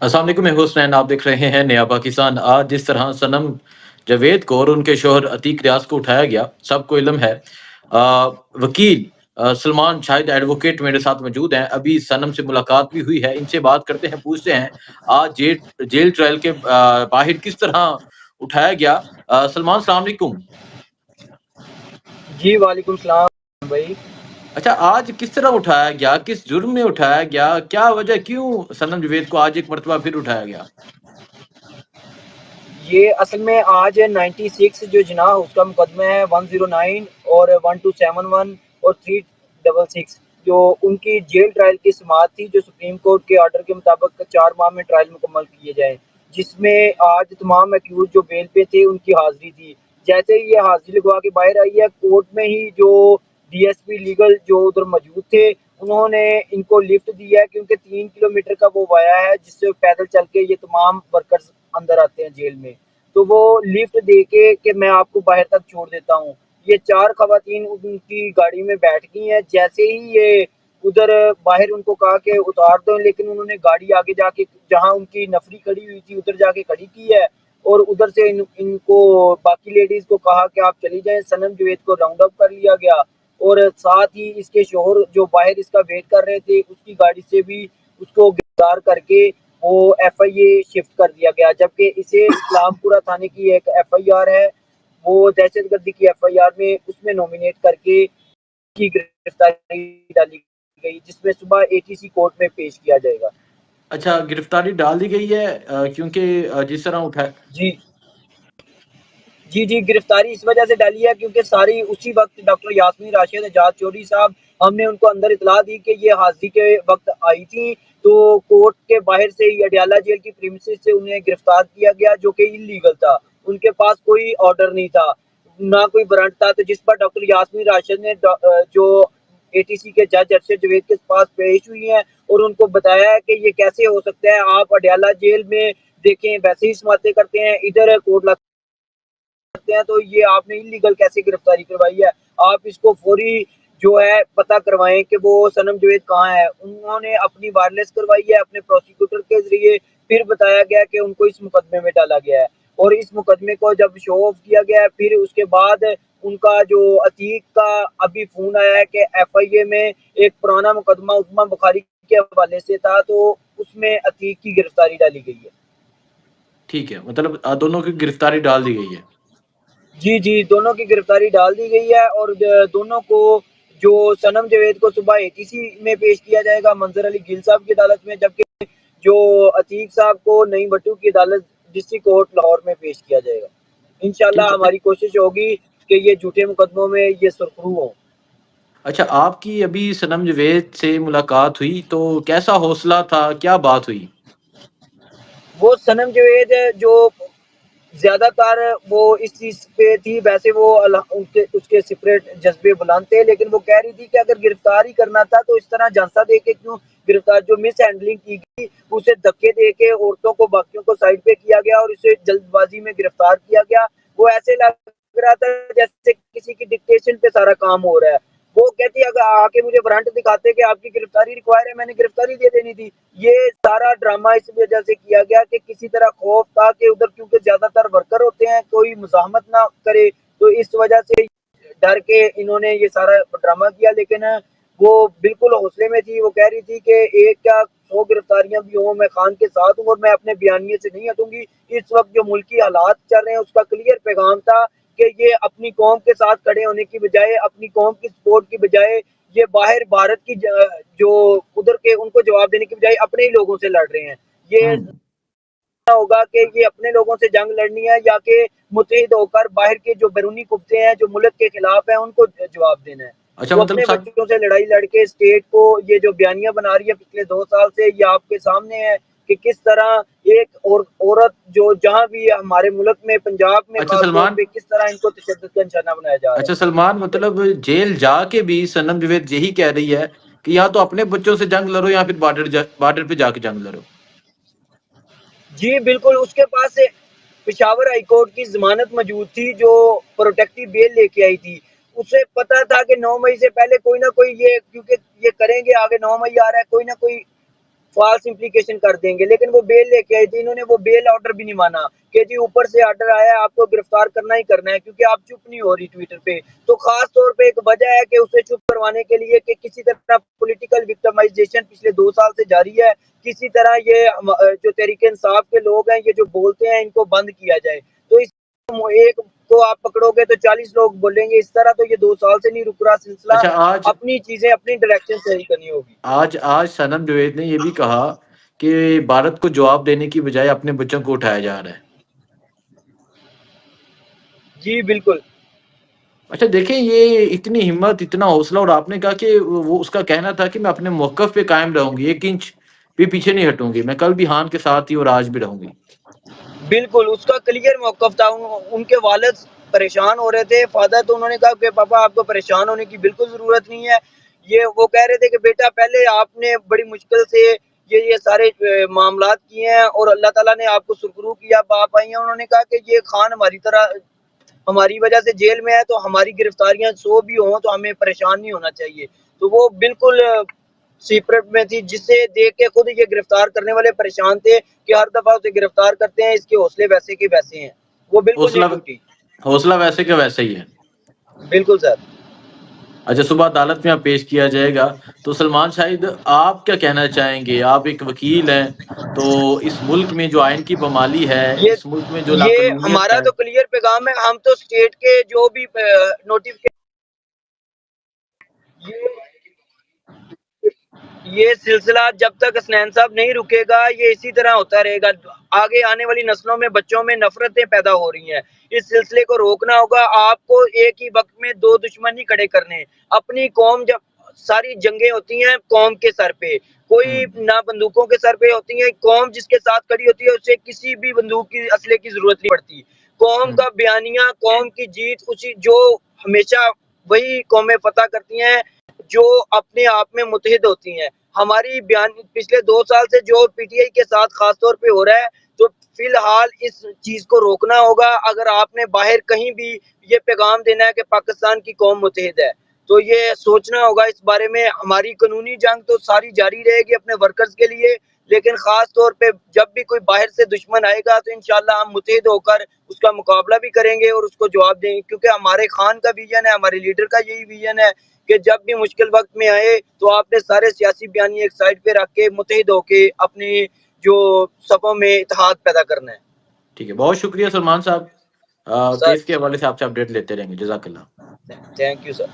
अस्सलाम वालेकुम, मैं हुसनैन, आप देख रहे हैं नया पाकिस्तान। आज जिस तरह सनम जावेद को और उनके शौहर अतीक रियाज को उठाया गया, सबको इल्म है। वकील सलमान शाहिद एडवोकेट मेरे साथ मौजूद हैं। अभी सनम से मुलाकात भी हुई है, इनसे बात करते हैं, पूछते हैं आज जेल ट्रायल के बाहर किस तरह उठाया गया। सलमान, सलाम अलैकुम। जी, वालेकुम सलाम भाई। अच्छा, आज किस तरह उठाया गया? किस जुर्म में उठाया गया? क्या वजह, क्यों सनम जावेद को आज एक मर्तबा फिर उठाया गया? ये असल में आज 96 जो जिनाह उसका मुकदमा है 109 और 1271 और 366 जो उनकी जेल ट्रायल की समाअत थी, जो सुप्रीम कोर्ट के ऑर्डर के मुताबिक 4 माह में ट्रायल मुकम्मल किए जाएँ, जिसमें आज तमाम एक्यूज़ जो बेल पे थे उनकी हाज़िरी थी। जैसे ही ये हाज़िरी लगवा के बाहर आई है, कोर्ट में ही जो डीएसपी लीगल जो उधर मौजूद थे, उन्होंने इनको लिफ्ट दी है क्योंकि 3 किलोमीटर का वो वाया है जिससे पैदल चल के ये तमाम वर्कर्स अंदर आते हैं जेल में। तो वो लिफ्ट दे के कि मैं आपको बाहर तक छोड़ देता हूँ। ये 4 ख़वातीन उनकी गाड़ी में बैठ गई हैं। जैसे ही ये उधर बाहर उनको कहा कि उतार दो, लेकिन उन्होंने गाड़ी आगे जाके जहाँ उनकी नफ़री खड़ी हुई थी उधर जाके खड़ी की है और उधर से इनको बाकी लेडीज़ को कहा कि आप चली जाएँ। सनम जावेद को राउंड अप कर लिया गया और साथ ही इसके शौहर जो बाहर इसका वेट कर रहे थे, उसकी गाड़ी से भी उसको गिरफ्तार करके वो एफआईए शिफ्ट कर दिया गया, जबकि इसे इस्लामपुरा थाने की एक एफआईआर है, वो दहशतगर्दी की एफआईआर में उसमें नॉमिनेट करके की गिरफ्तारी डाली गई, जिसमें सुबह एटीसी कोर्ट में पेश किया जाएगा। अच्छा, गिरफ्तारी डाल दी गई है क्योंकि जिस तरह उठा जी। जी, जी, गिरफ्तारी इस वजह से डाली है क्योंकि सारी उसी वक़्त डॉक्टर यास्मीन राशिद एजाज चौधरी साहब, हमने उनको अंदर इत्तला दी कि ये हाज़िरी के वक़्त आई थी, तो कोर्ट के बाहर से ही अडयाला जेल की प्रीमिसेस से उन्हें गिरफ्तार किया गया जो कि इल्लीगल था। उनके पास कोई ऑर्डर नहीं था, ना कोई वारंट था, तो जिस पर डॉक्टर यास्मीन राशिद ने जो एटीसी के जज अरशद जावेद के पास पेश हुई हैं और उनको बताया है कि ये कैसे हो सकता है, आप अडयाला जेल में देखें वैसे ही समातें करते हैं, इधर कोर्ट करते हैं, तो ये आपने इल्लीगल कैसे गिरफ्तारी करवाई है? आप इसको फौरी जो है पता करवाएँ कि वो सनम जावेद कहाँ है? उन्होंने अपनी वायरलेस करवाई है अपने प्रोसिक्यूटर के ज़रिए, फिर बताया गया कि उनको इस मुकदमे में डाला गया है और इस मुकदमे को जब शो ऑफ किया गया है, फिर उसके बाद उनका जो अतीक का अभी फ़ोन आया है कि एफआईए में एक पुराना मुकदमा उस्मान बुखारी के हवाले से था, तो उसमें अतीक की गिरफ्तारी डाली गई है। ठीक है, मतलब दोनों की गिरफ्तारी डाल दी गई है। जी, जी, दोनों की गिरफ्तारी डाल दी गई है और दोनों को जो सनम जावेद को सुबह एटीसी में पेश किया जाएगा मंज़र अली गिल साहब की अदालत में, जबकि जो अतीक साहब को नईम भट्टू की अदालत डिस्ट्रिक्ट कोर्ट लाहौर में पेश किया जाएगा। इंशाअल्लाह ठीक है। हमारी कोशिश होगी कि ये झूठे मुकदमों में ये सुरखरू हों। अच्छा, आपकी अभी सनम जावेद से मुलाकात हुई, तो कैसा हौसला था? क्या बात हुई? वो सनम जावेद जो ज़्यादातर वो इस चीज़ पे थी, वैसे वो उनके उसके सेपरेट जज़्बे बुलंद थे, लेकिन वो कह रही थी कि अगर गिरफ्तार ही करना था तो इस तरह झांसा दे के क्यों गिरफ्तार, जो मिस हैंडलिंग की गई, उसे धक्के दे के औरतों को बाकियों को साइड पे किया गया और उसे जल्दबाज़ी में गिरफ्तार किया गया। वो ऐसे लग रहा था जैसे किसी की डिक्टेशन पे सारा काम हो रहा है। वो कहती है अगर आके मुझे वारंट दिखाते कि आपकी गिरफ्तारी रिक्वायर है, मैंने गिरफ्तारी दे देनी थी। ये सारा ड्रामा इस वजह से किया गया कि किसी तरह खौफ था कि उधर क्योंकि ज़्यादातर वर्कर होते हैं, कोई मुज़ाहमत ना करे, तो इस वजह से डर के इन्होंने ये सारा ड्रामा किया। लेकिन वो बिल्कुल हौसले में थी, वो कह रही थी कि एक क्या 100 गिरफ्तारियां भी हों, मैं खान के साथ हूँ और मैं अपने बयानिए से नहीं हटूंगी। इस वक्त जो मुल्की हालात चल रहे हैं उसका क्लियर पैगाम था कि ये अपनी कौम के साथ खड़े होने की बजाय, अपनी कौम की सपोर्ट की बजाय, ये बाहर भारत की जो उधर के उनको जवाब देने की बजाय अपने ही लोगों से लड़ रहे हैं। ये हुँ। होगा कि ये अपने लोगों से जंग लड़नी है या कि मुत्तहिद होकर बाहर के जो बैरूनी कुत्ते हैं जो मुल्क के खिलाफ हैं उनको जवाब देना है। अच्छा, वो मतलब अपने सन बच्चों से लड़ाई लड़के स्टेट को ये जो बयानियां बना रही है पिछले 2 साल से, ये आपके सामने है कि किस तरह एक और औरत जो जहां भी हमारे मुल्क में पंजाब में अच्छा खास तौर सलमान पे किस तरह इनको तशद्दुद का निशाना बनाया जा रहा अच्छा है। सलमान, जी भाई। मतलब जेल जाके भी सनम जावेद यही कह रही है कि या तो अपने बच्चों से जंग लड़ो या फिर बॉर्डर पे जाके जंग लड़ो। जी, बिल्कुल, उसके पास से पेशावर हाई कोर्ट की ज़मानत मौजूद थी जो प्रोटेक्टिव बेल लेके आई थी। उसे पता था कि 9 मई से पहले कोई ना कोई ये क्योंकि ये करेंगे आगे 9 मई आ रहा है, कोई ना कोई फॉल्स इम्प्लीकेशन कर देंगे। लेकिन वो बेल लेके आई थी, इन्होंने वो बेल ऑर्डर भी नहीं माना कि जी ऊपर से ऑर्डर आया है, आपको गिरफ्तार करना ही करना है, क्योंकि आप चुप नहीं हो रही ट्विटर पे। तो खास तौर पे एक वजह है कि उसे चुप करवाने के लिए कि किसी तरह पॉलिटिकल विक्टिमाइजेशन पिछले 2 साल से जारी है। किसी तरह ये जो तहरीक-ए-इंसाफ के लोग हैं, ये जो बोलते हैं, इनको बंद किया जाए। तो इस एक को आप पकड़ोगे तो 40 लोग बोलेंगे, इस तरह तो ये 2 साल से नहीं रुक रहा सिलसिला। अच्छा, आज अपनी चीज़ें अपनी डायरेक्शन सही करनी होगी। आज आज सनम जावेद ने ये भी कहा कि भारत को जवाब देने की बजाय अपने बच्चों को उठाया जा रहा है। जी, बिल्कुल। अच्छा, देखें, ये इतनी हिम्मत, इतना हौसला, और आपने कहा कि वो उसका कहना था कि मैं अपने मौक़िफ़ पे कायम रहूँगी, 1 इंच भी पीछे नहीं हटूँगी। मैं कल भी हान के साथ थी और आज भी रहूँगी। बिल्कुल, उसका क्लियर मौक़िफ़ था। उनके वालिद परेशान हो रहे थे, फ़ादर, तो उन्होंने कहा कि पापा आपको परेशान होने की बिल्कुल ज़रूरत नहीं है। ये वो कह रहे थे कि बेटा पहले आपने बड़ी मुश्किल से ये सारे मामलात किए हैं और अल्लाह ताला ने आपको सुरखरू किया, अब आप आई हैं। उन्होंने कहा कि ये खान हमारी तरह हमारी वजह से जेल में है, तो हमारी गिरफ्तारियाँ 100 भी हों तो हमें परेशान नहीं होना चाहिए। तो वो बिल्कुल सीक्रेट में थी, जिसे देख के खुद ये गिरफ्तार करने वाले परेशान थे कि हर दफ़ा उसे गिरफ्तार करते हैं, इसके हौसले वैसे के वैसे हैं। वो बिल्कुल नहीं हौसला टूटी। हौसला वैसे का वैसा ही है। बिल्कुल सर। अच्छा, सुबह अदालत में अब पेश किया जाएगा। तो सलमान शाहिद, आप क्या कहना चाहेंगे? आप एक वकील हैं, तो इस मुल्क में जो आइन की पामाली है, ये इस मुल्क में जो ये लाक़ानूनियत हमारा है। तो क्लियर पैगाम है, हम तो स्टेट के जो भी नोटिफ़िके ये ये सिलसिला जब तक हसनैन साहब नहीं रुकेगा, ये इसी तरह होता रहेगा। आगे आने वाली नस्लों में, बच्चों में नफ़रतें पैदा हो रही हैं। इस सिलसिले को रोकना होगा। आपको एक ही वक़्त में 2 दुश्मन नहीं खड़े करने। अपनी कौम, जब सारी जंगें होती हैं कौम के सर पे, कोई हुँ, ना बंदूकों के सर पे होती हैं। कौम जिसके साथ खड़ी होती है, उसे किसी भी बंदूक की, असले की ज़रूरत नहीं पड़ती। कौम हुँ। का बयानिया, कौम की जीत, उसी जो हमेशा वही कौमें फ़तह करती हैं, जो अपने आप में मुत्तहिद होती हैं। हमारी बयान पिछले 2 साल से जो पीटीआई के साथ ख़ास तौर पे हो रहा है, तो फ़िलहाल इस चीज़ को रोकना होगा। अगर आपने बाहर कहीं भी ये पैगाम देना है कि पाकिस्तान की कौम मुत्तहिद है, तो ये सोचना होगा इस बारे में। हमारी कानूनी जंग तो सारी जारी रहेगी अपने वर्कर्स के लिए, लेकिन ख़ास तौर पे जब भी कोई बाहर से दुश्मन आएगा, तो इंशाअल्लाह हम मुत्तहिद होकर उसका मुकाबला भी करेंगे और उसको जवाब देंगे। क्योंकि हमारे खान का विज़न है, हमारे लीडर का यही विज़न है कि जब भी मुश्किल वक़्त में आए, तो आपने सारे सियासी बयानी एक साइड पे रख के मुत्तहिद होके अपनी जो सफ़ों में इत्तेहाद पैदा करना है। ठीक है, बहुत शुक्रिया सलमान साहब। सर, केस के हवाले से आपसे अपडेट लेते रहेंगे। जज़ाकल्लाह। Thank you sir.